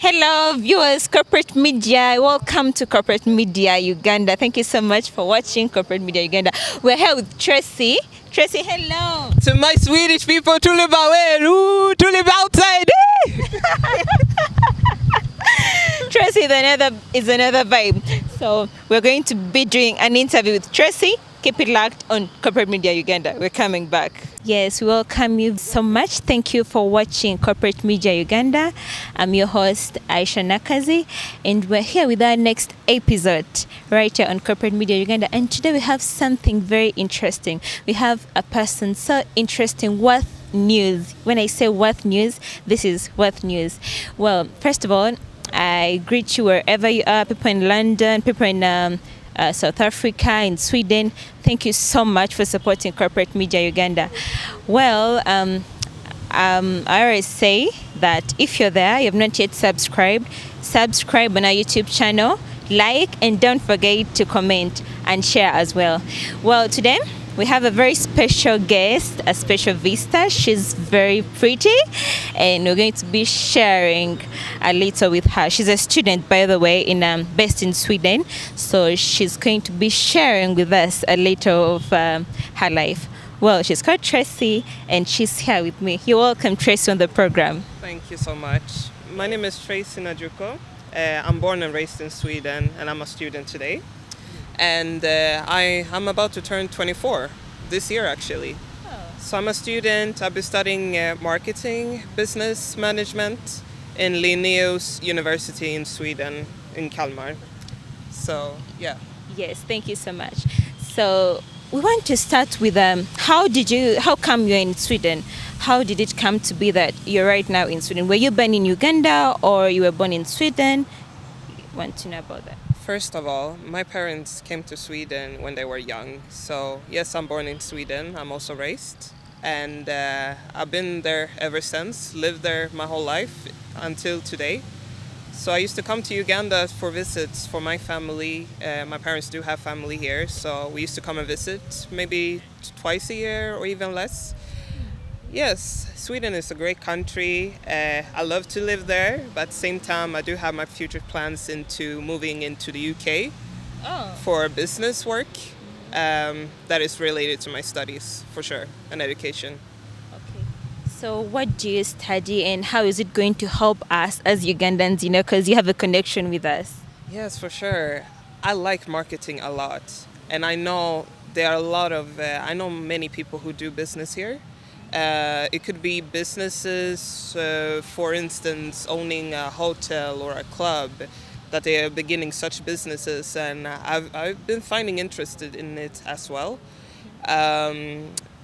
Hello, viewers, corporate media. Welcome to corporate media Uganda. Thank you so much for watching corporate media Uganda. We're here with Tracy. Tracy, hello. To my Swedish people, to live away, to live outside. Tracy is another vibe. So we're going to be doing an interview with Tracy. Keep it locked on corporate media Uganda. We're coming back. Yes, we welcome you so much. Thank you for watching corporate media Uganda. I'm your host Aisha Nakazi, and we're here with our next episode right here on corporate media Uganda. And today we have something very interesting. We have a person so interesting, worth news. When I say worth news, this is worth news. Well, first of all, I greet you wherever you are, people in London, people in South Africa, in Sweden. Thank you so much for supporting corporate media Uganda. Well, I always say that if you're there, you have not yet subscribed, subscribe on our YouTube channel, like, and don't forget to comment and share as well. Well, today we have a very special guest, a special visitor. She's very pretty, and we're going to be sharing a little with her. She's a student, by the way, based in Sweden. So she's going to be sharing with us a little of her life. Well, she's called Tracy, and she's here with me. You're welcome, Tracy, on the program. Thank you so much. My name is Tracy Nadjuko. I'm born and raised in Sweden, and I'm a student today. And I'm about to turn 24 this year, actually. Oh. So I'm a student. I've been studying marketing, business management in Linnaeus University in Sweden, in Kalmar. So, yeah. Yes, thank you so much. So we want to start with how come you're in Sweden? How did it come to be that you're right now in Sweden? Were you born in Uganda or you were born in Sweden? Want to know about that. First of all, my parents came to Sweden when they were young. So, yes, I'm born in Sweden. I'm also raised. And I've been there ever since, lived there my whole life until today. So I used to come to Uganda for visits for my family. My parents do have family here, so we used to come and visit maybe twice a year or even less. Yes, Sweden is a great country. I love to live there, but at the same time, I do have my future plans into moving into the UK for business work that is related to my studies, for sure, and education. Okay. So what do you study and how is it going to help us as Ugandans, because you have a connection with us? Yes, for sure. I like marketing a lot. And I know there are a lot of, I know many people who do business here. It could be businesses, for instance, owning a hotel or a club, that they are beginning such businesses, and I've been finding interested in it as well.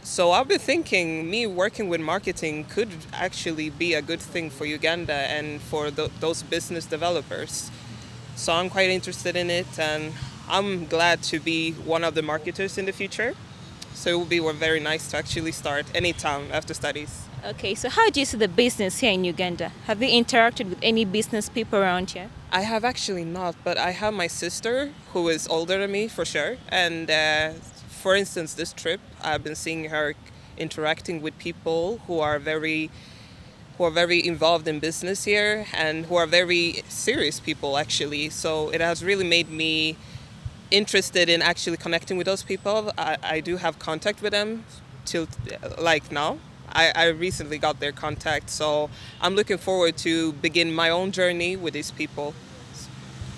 So I've been thinking me working with marketing could actually be a good thing for Uganda and for those business developers. So I'm quite interested in it, and I'm glad to be one of the marketers in the future. So it will be very nice to actually start anytime after studies. Okay, so how do you see the business here in Uganda? Have you interacted with any business people around here? I have actually not, but I have my sister who is older than me for sure. And for instance, this trip, I've been seeing her interacting with people who are very involved in business here and who are very serious people actually. So it has really made me interested in actually connecting with those people. I do have contact with them till like now. I recently got their contact, so I'm looking forward to begin my own journey with these people.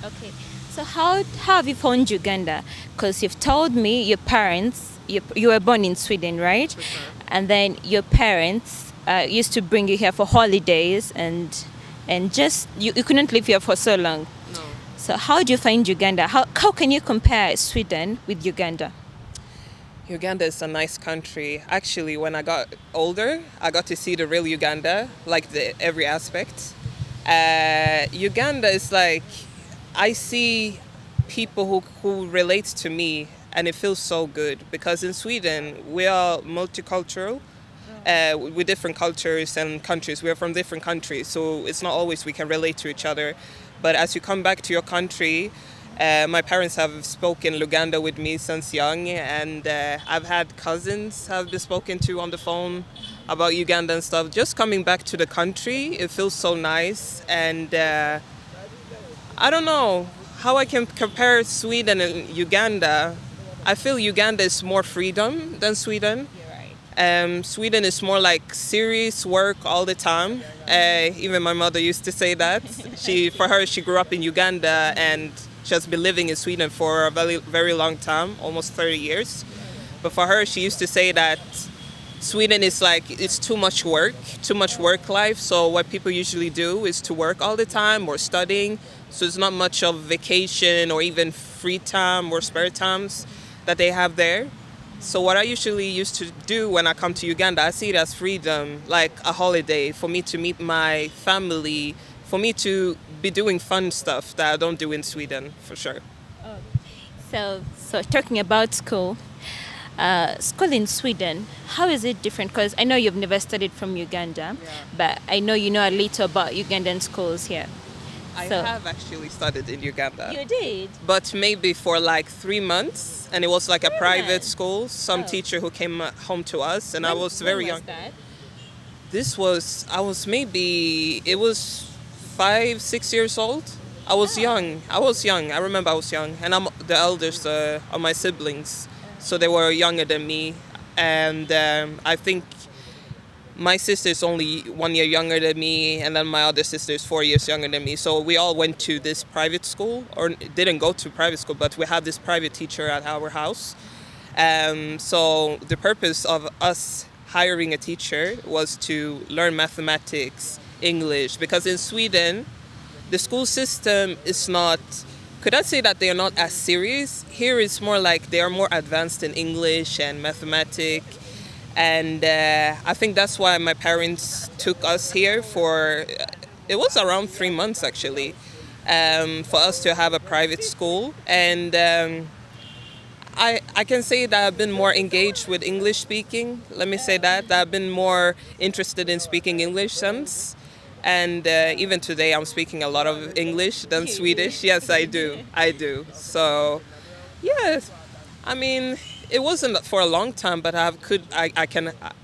Okay, so how have you found Uganda? Because you've told me your parents, you were born in Sweden, right? For sure. And then your parents used to bring you here for holidays and just you couldn't live here for so long. No. So how do you find Uganda? How can you compare Sweden with Uganda? Uganda is a nice country. Actually, when I got older, I got to see the real Uganda, like every aspect. Uganda is like, I see people who relate to me, and it feels so good because in Sweden we are multicultural. With different cultures and countries. We are from different countries, so it's not always we can relate to each other. But as you come back to your country, my parents have spoken Luganda with me since young, and I've had cousins have been spoken to on the phone about Uganda and stuff. Just coming back to the country, it feels so nice. And I don't know how I can compare Sweden and Uganda. I feel Uganda is more freedom than Sweden. Sweden is more like serious work all the time. Even my mother used to say that. For her, she grew up in Uganda and she has been living in Sweden for a very, very long time, almost 30 years. But for her, she used to say that Sweden is like, it's too much work life. So what people usually do is to work all the time or studying. So it's not much of vacation or even free time or spare times that they have there. So what I usually used to do when I come to Uganda, I see it as freedom, like a holiday for me to meet my family, for me to be doing fun stuff that I don't do in Sweden, for sure. So talking about school, school in Sweden, how is it different? Because I know you've never studied from Uganda, but I know you know a little about Ugandan schools here. I have actually studied in Uganda. You did? But maybe for like 3 months, and it was like a private school, some teacher who came home to us, and I was very young. That? I was maybe, it was 5, 6 years old. I was young. I remember I was young. And I'm the eldest of my siblings. So they were younger than me. And I think my sister is only 1 year younger than me. And then my other sister is 4 years younger than me. So we all went to this private school, or didn't go to private school, but we had this private teacher at our house. So the purpose of us hiring a teacher was to learn mathematics, English, because in Sweden, the school system is not, could I say that they are not as serious? Here it's more like they are more advanced in English and mathematics. And I think that's why my parents took us here for, it was around 3 months actually, for us to have a private school. And I can say that I've been more engaged with English speaking. Let me say that I've been more interested in speaking English since. And even today I'm speaking a lot of English than Swedish. Yes, I do. So, yes, I mean, it wasn't for a long time, but I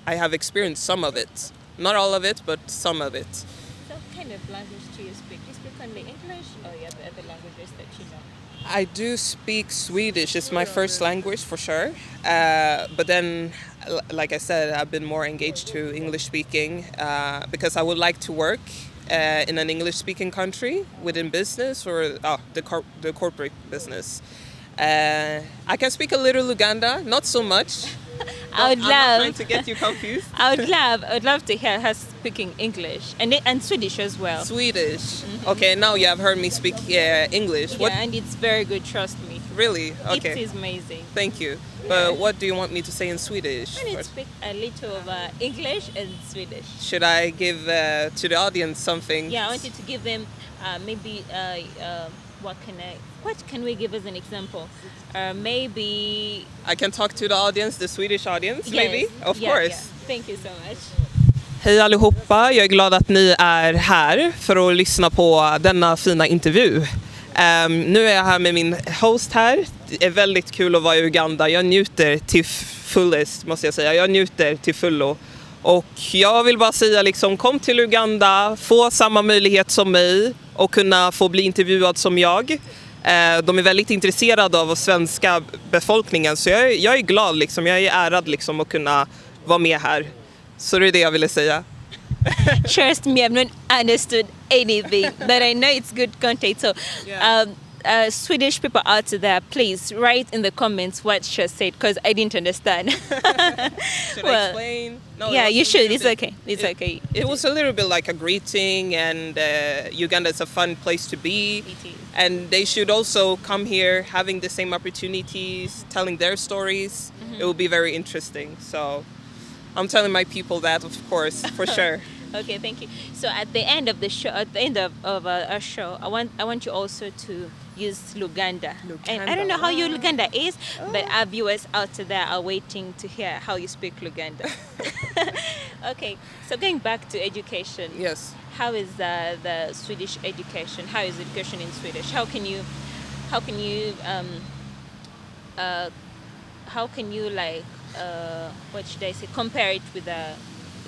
have experienced some of it. Not all of it, but some of it. So what kind of language do you speak? Do you speak only English, or you have other languages that you know? I do speak Swedish. It's my first language for sure. But then, like I said, I've been more engaged to English speaking because I would like to work in an English speaking country within business or the corporate business. I can speak a little Luganda, not so much. I'm not trying to get you confused. I would love to hear her speaking English and Swedish as well. Swedish. Mm-hmm. Okay, now you have heard me speak English. Yeah, and it's very good, trust me. Really? Okay. It is amazing. Thank you. But what do you want me to say in Swedish? I need to speak a little of English and Swedish. Should I give to the audience something? Yeah, I wanted to give them maybe what can we give as an example? Maybe I can talk to the audience, the Swedish audience, yes. Maybe? Of course. Yeah. Thank you so much. Hej allihopa, jag är glad att ni är här för att lyssna på denna fina intervju. Nu är jag här med min host här. Det är väldigt kul att vara i Uganda. Jag njuter till fullest, måste jag säga. Jag njuter till fullo. Och jag vill bara säga liksom, kom till Uganda, få samma möjlighet som mig och kunna få bli intervjuad som jag. De är väldigt intresserade av svenska befolkningen, så jag är glad liksom, jag är ärad liksom att kunna vara med här. Så det är det jag ville säga. Trust me, I've not understood anything, but I know it's good content. So, Swedish people out there, please write in the comments what she said, because I didn't understand. Should I explain? No, yeah, you should. It's okay. It's okay. It was a little bit like a greeting, and Uganda is a fun place to be. It is. And they should also come here having the same opportunities, telling their stories. Mm-hmm. It will be very interesting. So I'm telling my people that, of course, for sure. Okay, thank you. So at the end of the show, at the end of our show, I want you also to use Luganda. And I don't know how your Luganda is, but our viewers out there are waiting to hear how you speak Luganda. Okay, so going back to education. Yes. How is the Swedish education? How is education in Swedish? How can you like what should I say? Compare it with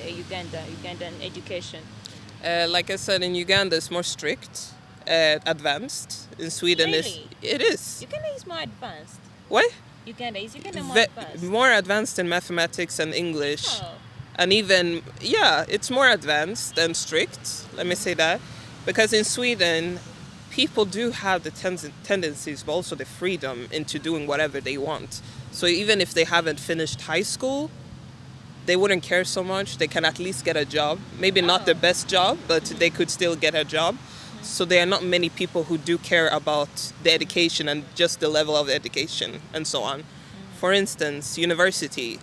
Ugandan education? Like I said, in Uganda, it's more strict, advanced. In Sweden, Really? it is. Uganda is more advanced. What? Uganda more Ve- advanced. more advanced in mathematics and English. Oh. And even, yeah, it's more advanced and strict, let me say that. Because in Sweden, people do have the tendencies, but also the freedom into doing whatever they want. So even if they haven't finished high school, they wouldn't care so much. They can at least get a job. Maybe not the best job, but they could still get a job. So there are not many people who do care about the education and just the level of education and so on. For instance, university,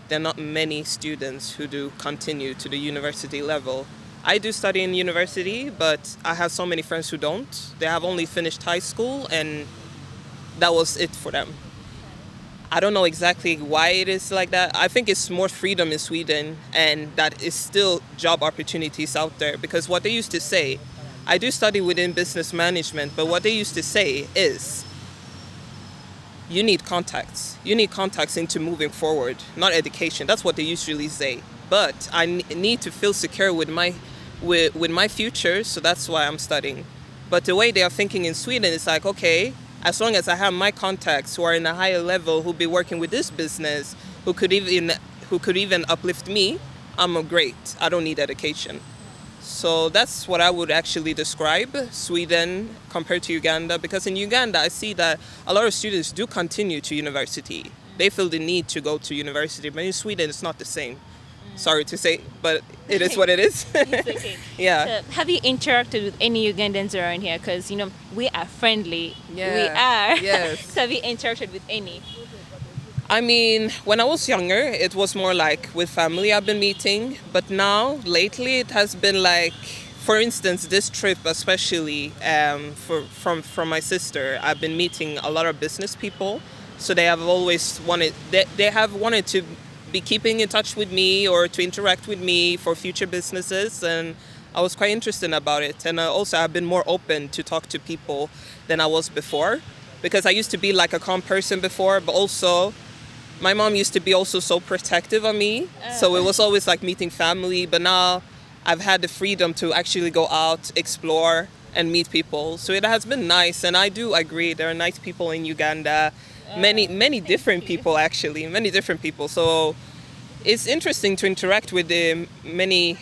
there are not many students who do continue to the university level. I do study in university, but I have so many friends who don't. They have only finished high school and that was it for them. I don't know exactly why it is like that. I think it's more freedom in Sweden and that is still job opportunities out there because what they used to say, I do study within business management, but what they used to say is you need contacts. You need contacts into moving forward, not education. That's what they usually say. But I need to feel secure with my future, so that's why I'm studying. But the way they are thinking in Sweden is like, okay, as long as I have my contacts who are in a higher level, who'll be working with this business, who could even uplift me, I'm great. I don't need education. So that's what I would actually describe Sweden compared to Uganda, because in Uganda I see that a lot of students do continue to university. They feel the need to go to university, but in Sweden it's not the same. Sorry to say, but it is what it is. It's okay. Yeah. So have you interacted with any Ugandans around here? Because, we are friendly. Yeah. We are. Yes. So have you interacted with any? I mean, when I was younger, it was more like with family I've been meeting. But now, lately, it has been like, for instance, this trip especially from my sister, I've been meeting a lot of business people. So they have always they have wanted to be keeping in touch with me or to interact with me for future businesses. And I was quite interested about it. And also, I've been more open to talk to people than I was before. Because I used to be like a calm person before, but also my mom used to be also so protective of me. So it was always like meeting family. But now I've had the freedom to actually go out, explore, and meet people. So it has been nice. And I do agree, there are nice people in Uganda. Many different people, actually. Many different people. So it's interesting to interact with the many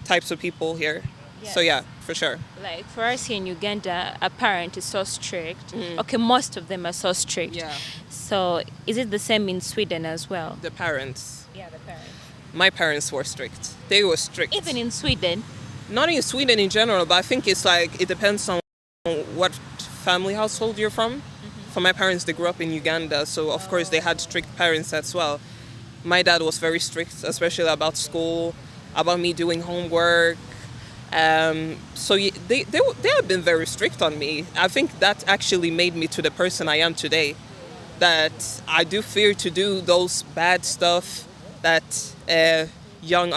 types of people here. Yes. So yeah, for sure. Like for us here in Uganda, a parent is so strict. Okay, most of them are so strict. Yeah. So is it the same in Sweden as well? The parents. Yeah, the parents. My parents were strict. They were strict. Even in Sweden? Not in Sweden in general, but I think it's like it depends on what family household you're from. For my parents, they grew up in Uganda, so of course they had strict parents as well. My dad was very strict, especially about school, about me doing homework. So they have been very strict on me. I think that actually made me to the person I am today. That I do fear to do those bad stuff that young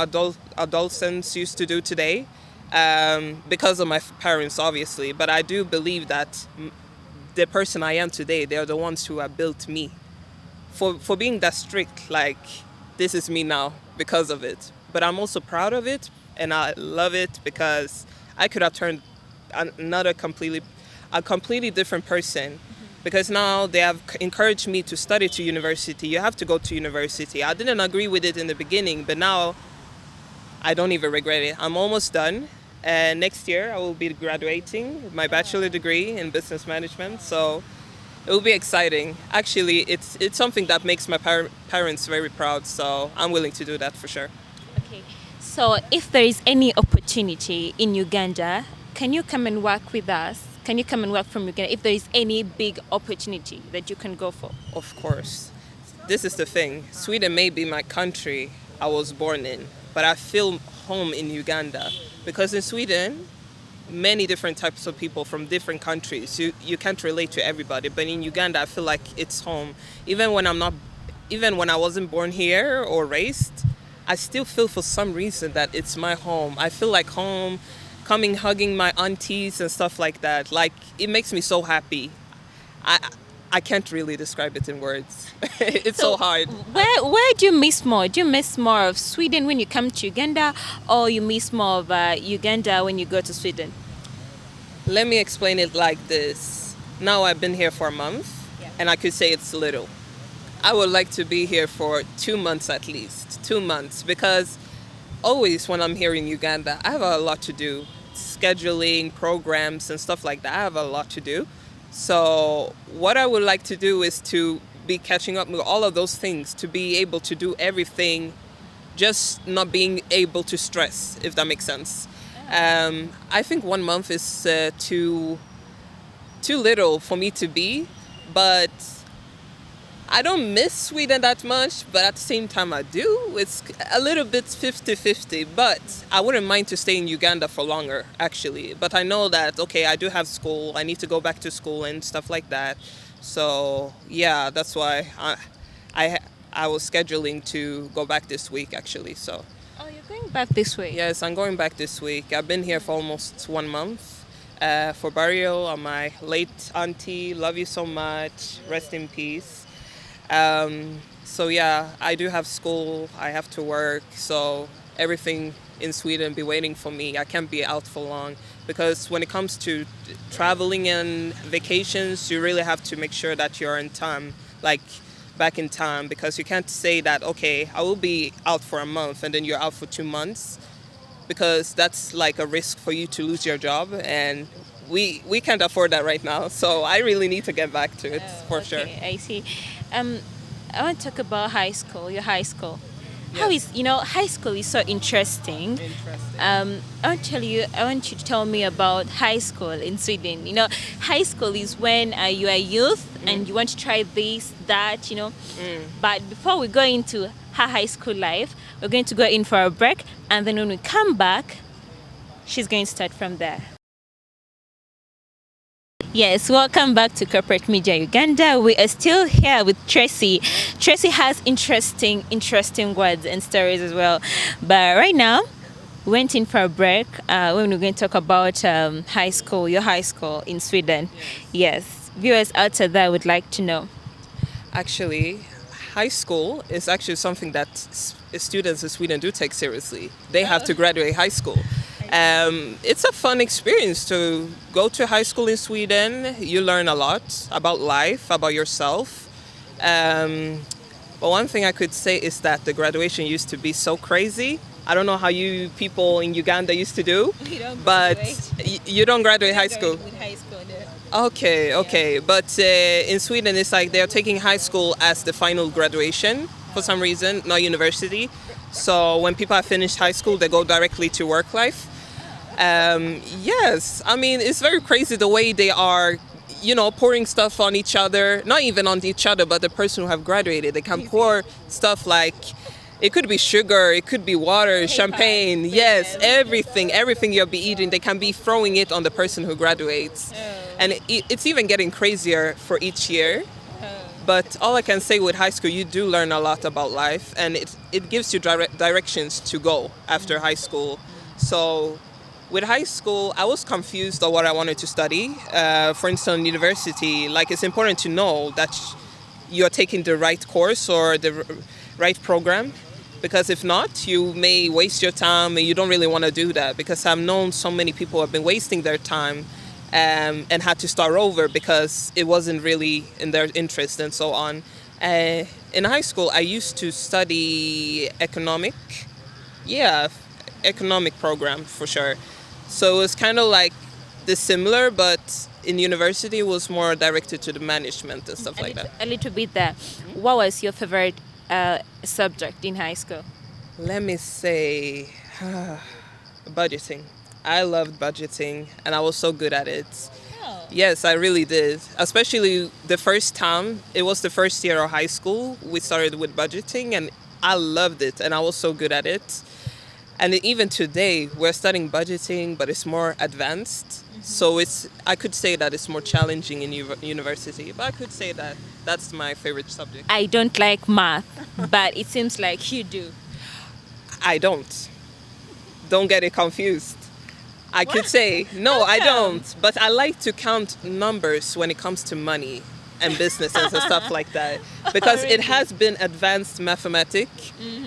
adolescents used to do today, because of my parents, obviously. But I do believe that the person I am today, they are the ones who have built me. For being that strict, like, this is me now because of it. But I'm also proud of it, and I love it because I could have turned a completely different person. Because now they have encouraged me to study to university. You have to go to university. I didn't agree with it in the beginning, but now I don't even regret it. I'm almost done. And next year I will be graduating with my bachelor degree in business management. So it will be exciting. Actually, it's something that makes my parents very proud. So I'm willing to do that for sure. Okay. So if there is any opportunity in Uganda, can you come and work with us? Can you come and work from Uganda if there is any big opportunity that you can go for? Of course. This is the thing. Sweden may be my country I was born in, but I feel home in Uganda. Because in Sweden, many different types of people from different countries. You can't relate to everybody, but in Uganda I feel like it's home. Even when I wasn't born here or raised, I still feel for some reason that it's my home. I feel like home, hugging my aunties and stuff like that. Like, it makes me so happy. I can't really describe it in words. It's so hard. Where do you miss more? Do you miss more of Sweden when you come to Uganda, or you miss more of Uganda when you go to Sweden? Let me explain it like this. Now I've been here for a month, and I could say it's little. I would like to be here for 2 months at least. 2 months, because always when I'm here in Uganda, I have a lot to do. Scheduling, programs, and stuff like that. I have a lot to do. So what I would like to do is to be catching up with all of those things, to be able to do everything, just not being able to stress, if that makes sense. I think 1 month is too little for me to be, but I don't miss Sweden that much, but at the same time I do. It's a little bit 50-50, but I wouldn't mind to stay in Uganda for longer, actually. But I know that, okay, I do have school, I need to go back to school and stuff like that. So, yeah, that's why I was scheduling to go back this week, actually, so. Oh, you're going back this week? Yes, I'm going back this week. I've been here for almost 1 month for burial on my late auntie. Love you so much. Rest in peace. So yeah, I do have school, I have to work, so everything in Sweden be waiting for me. I can't be out for long, because when it comes to traveling and vacations, you really have to make sure that you're in time, like back in time, because you can't say that, okay, I will be out for a month and then you're out for 2 months, because that's like a risk for you to lose your job, and we can't afford that right now. So I really need to get back to it for sure. I see. I want to talk about high school, your high school. How is, high school is so interesting. I want you to tell me about high school in Sweden. High school is when you are youth and you want to try this, that. But before we go into her high school life, we're going to go in for a break. And then when we come back, she's going to start from there. Yes, welcome back to Corporate Media Uganda. We are still here with Tracy. Tracy has interesting words and stories as well. But right now, we went in for a break when we're going to talk about high school, your high school in Sweden. Yes, viewers outside there would like to know. Actually, high school is actually something that students in Sweden do take seriously. They have to graduate high school. It's a fun experience to go to high school in Sweden. You learn a lot about life, about yourself. But one thing I could say is that the graduation used to be so crazy. I don't know how you people in Uganda used to do, but you don't graduate high school. With high school, no. Okay. But in Sweden, it's like they're taking high school as the final graduation for some reason, not university. So when people have finished high school, they go directly to work life. Yes, I mean, it's very crazy the way they are, pouring stuff on each other, not even on each other, but the person who have graduated. They can pour stuff like, it could be sugar, it could be water, champagne, yes, everything you'll be eating, they can be throwing it on the person who graduates. And it's even getting crazier for each year. But all I can say with high school, you do learn a lot about life, and it gives you directions to go after high school. So with high school, I was confused on what I wanted to study. For instance, university, like it's important to know that you're taking the right course or the right program, because if not, you may waste your time, and you don't really want to do that, because I've known so many people who have been wasting their time and had to start over because it wasn't really in their interest and so on. In high school, I used to study economic program for sure. So it was kind of like similar, but in university it was more directed to the management and stuff like that. A little bit there. What was your favorite subject in high school? Let me say, budgeting. I loved budgeting, and I was so good at it. Oh. Yes, I really did. Especially the first time, it was the first year of high school, we started with budgeting, and I loved it, and I was so good at it. And even today, we're studying budgeting, but it's more advanced. Mm-hmm. So I could say that it's more challenging in university, but I could say that that's my favorite subject. I don't like math, but it seems like you do. I don't. Don't get it confused. Could say, no, I don't. But I like to count numbers when it comes to money. and businesses and stuff like that, because it has been advanced mathematic,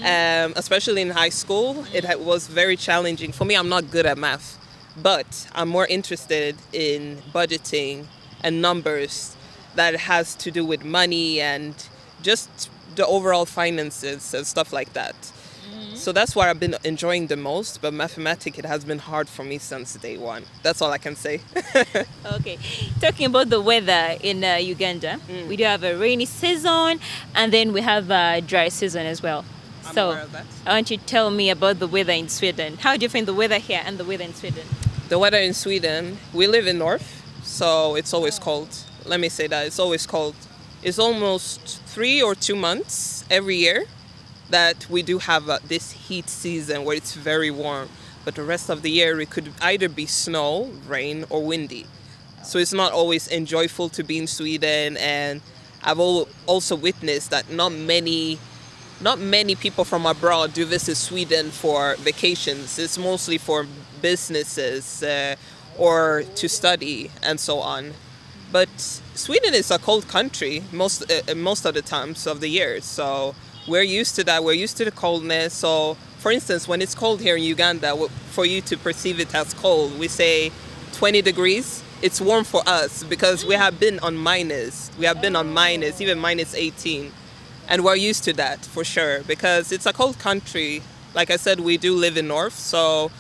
especially in high school. Was very challenging for me. I'm not good at math, but I'm more interested in budgeting and numbers that has to do with money and just the overall finances and stuff like that. So that's what I've been enjoying the most. But mathematics, it has been hard for me since day one. That's all I can say. Okay, talking about the weather in Uganda, we do have a rainy season, and then we have a dry season as well. I'm So aware of that. I want you to tell me about the weather in Sweden. How do you find the weather here and the weather in Sweden? The weather in Sweden, we live in north, so it's always cold. Let me say that, it's always cold. It's almost 3 or 2 months every year that we do have this heat season where it's very warm. But the rest of the year, it could either be snow, rain, or windy. So it's not always enjoyable to be in Sweden. And I've also witnessed that not many people from abroad do visit Sweden for vacations. It's mostly for businesses or to study and so on. But Sweden is a cold country most of the times of the year. So we're used to that. We're used to the coldness. So, for instance, when it's cold here in Uganda, for you to perceive it as cold, we say 20 degrees. It's warm for us because we have been on minus. We have been on minus, even minus 18. And we're used to that for sure because it's a cold country. Like I said, we do live in north, so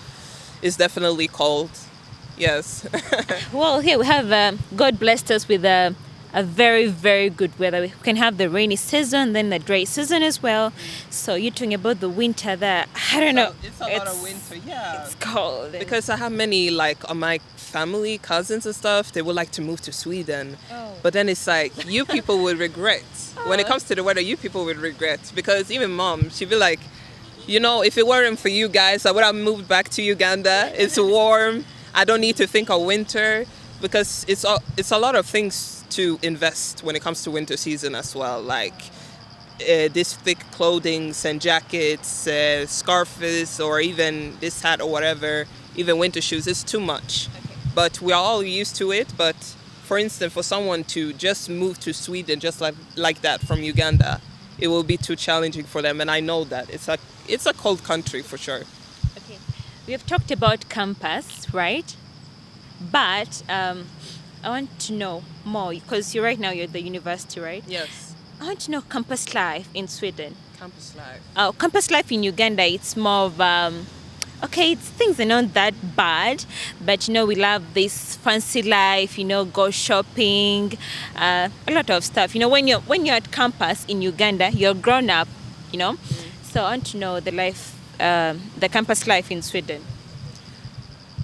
it's definitely cold. Yes. Well, here we have God blessed us with a very, very good weather. We can have the rainy season, then the dry season as well. So you're talking about the winter there. I don't know. It's a lot of winter, yeah. It's cold. Because I have many, like, on my family, cousins and stuff, they would like to move to Sweden. Oh. But then it's like, you people would regret. When it comes to the weather, you people would regret. Because even mom, she'd be like, you know, if it weren't for you guys, I would have moved back to Uganda. It's warm. I don't need to think of winter. Because it's a lot of things to invest when it comes to winter season as well. Like this thick clothings and jackets, scarves, or even this hat or whatever, even winter shoes, is too much. Okay. But we're all used to it. But for instance, for someone to just move to Sweden just like that from Uganda, it will be too challenging for them. And I know that. It's a cold country for sure. Okay. We have talked about campus, right? But I want to know more because you're at the university, right? Yes. I want to know campus life in Sweden. Campus life. Oh, campus life in Uganda, it's more of okay, things are not that bad, but we love this fancy life, go shopping, a lot of stuff. When you're at campus in Uganda, you're grown up, So I want to know the campus life in Sweden.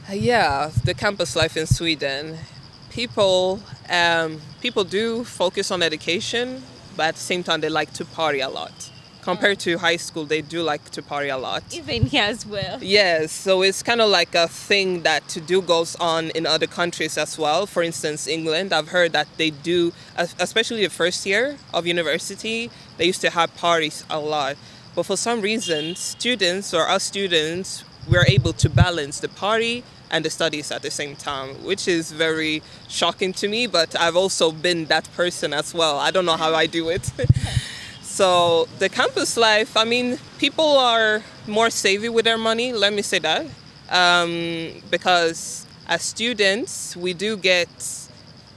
Yeah, the campus life in Sweden. People do focus on education, but at the same time they like to party a lot. Compared to high school, they do like to party a lot. Even here as well. Yes, so it's kind of like a thing that goes on in other countries as well. For instance, England, I've heard that they do, especially the first year of university, they used to have parties a lot. But for some reason, us students, we're able to balance the party and the studies at the same time, which is very shocking to me, but I've also been that person as well. I don't know how I do it. So the campus life, I mean, people are more savvy with their money, let me say that, because as students, we do get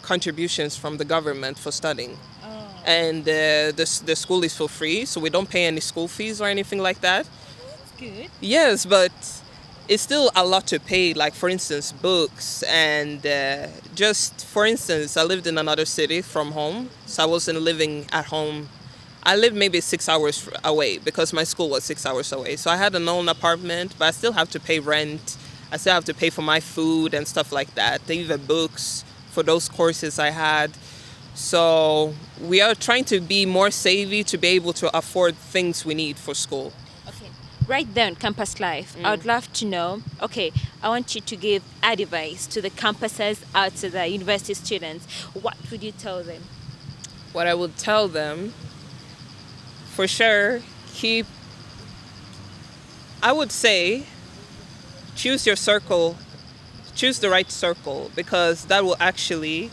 contributions from the government for studying. Oh. And the school is for free, so we don't pay any school fees or anything like that. That's good. Yes, but it's still a lot to pay, like, for instance, books and just, for instance, I lived in another city from home, so I wasn't living at home. I lived maybe 6 hours away because my school was 6 hours away. So I had an own apartment, but I still have to pay rent. I still have to pay for my food and stuff like that. Even books for those courses I had. So we are trying to be more savvy to be able to afford things we need for school. Right there on campus life, I would love to know, I want you to give advice to the campuses out to the university students. What would you tell them? What I would tell them, for sure, I would say, choose your circle, choose the right circle, because that will actually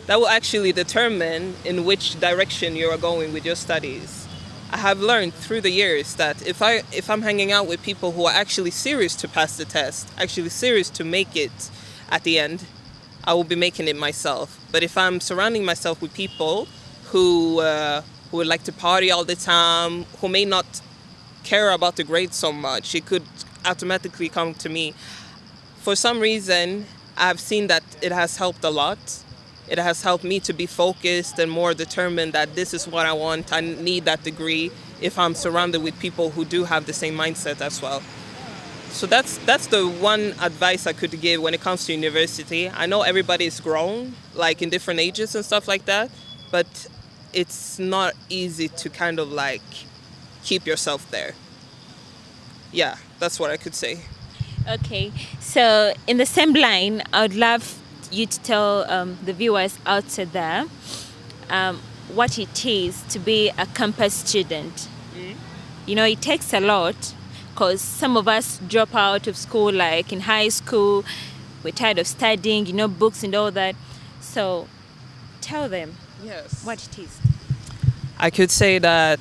that will actually determine in which direction you are going with your studies. I have learned through the years that if I'm hanging out with people who are actually serious to pass the test, actually serious to make it at the end, I will be making it myself. But if I'm surrounding myself with people who would like to party all the time, who may not care about the grades so much, it could automatically come to me. For some reason, I've seen that it has helped a lot. It has helped me to be focused and more determined that this is what I want. I need that degree if I'm surrounded with people who do have the same mindset as well. So that's the one advice I could give when it comes to university. I know everybody is grown, like in different ages and stuff like that, but it's not easy to kind of like keep yourself there. Yeah, that's what I could say. Okay, so in the same line, I would love you to tell the viewers out there what it is to be a campus student. You know, it takes a lot because some of us drop out of school, like in high school. We're tired of studying, you know, books and all that. So tell them what it is. I could say that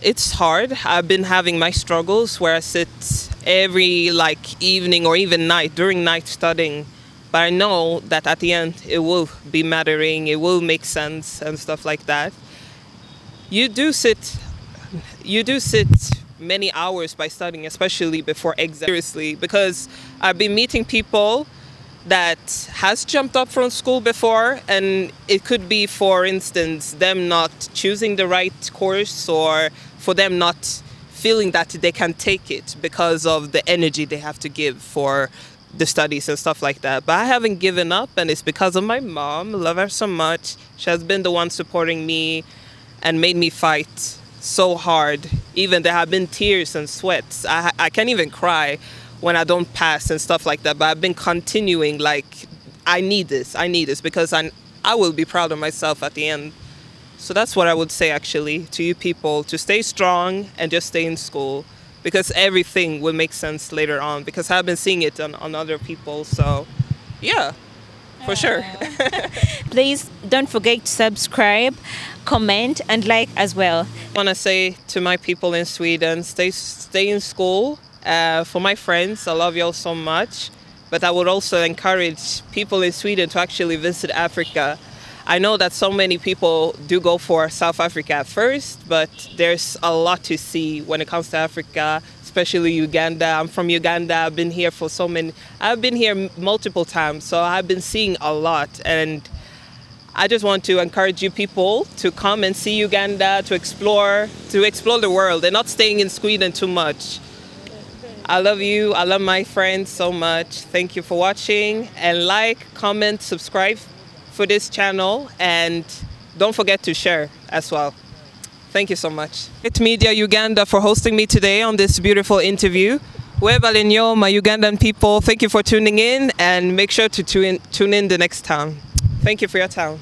it's hard. I've been having my struggles where I sit every like evening or even night, during night studying. But I know that at the end it will be mattering, it will make sense and stuff like that. You do sit many hours by studying, especially before exams. Seriously, because I've been meeting people that has jumped up from school before, and it could be, for instance, them not choosing the right course or for them not feeling that they can take it because of the energy they have to give for the studies and stuff like that. But I haven't given up, and it's because of my mom. I love her so much. She has been the one supporting me and made me fight so hard. Even there have been tears and sweats. I can't even cry when I don't pass and stuff like that. But I've been continuing, like, I need this because I will be proud of myself at the end. So that's what I would say actually to you people, to stay strong and just stay in school, because everything will make sense later on, because I've been seeing it on other people. So yeah, for sure. Please don't forget to subscribe, comment and like as well. I want to say to my people in Sweden, stay in school. For my friends, I love you all so much. But I would also encourage people in Sweden to actually visit Africa. I know that so many people do go for South Africa at first, but there's a lot to see when it comes to Africa, especially Uganda. I'm from Uganda. I've been here multiple times, so I've been seeing a lot. And I just want to encourage you people to come and see Uganda, to explore the world and not staying in Sweden too much. I love you. I love my friends so much. Thank you for watching, and like, comment, subscribe for this channel, and don't forget to share as well. Thank you so much. It's Media Uganda for hosting me today on this beautiful interview. Webalenyo, my Ugandan people, thank you for tuning in, and make sure to tune in the next time. Thank you for your time.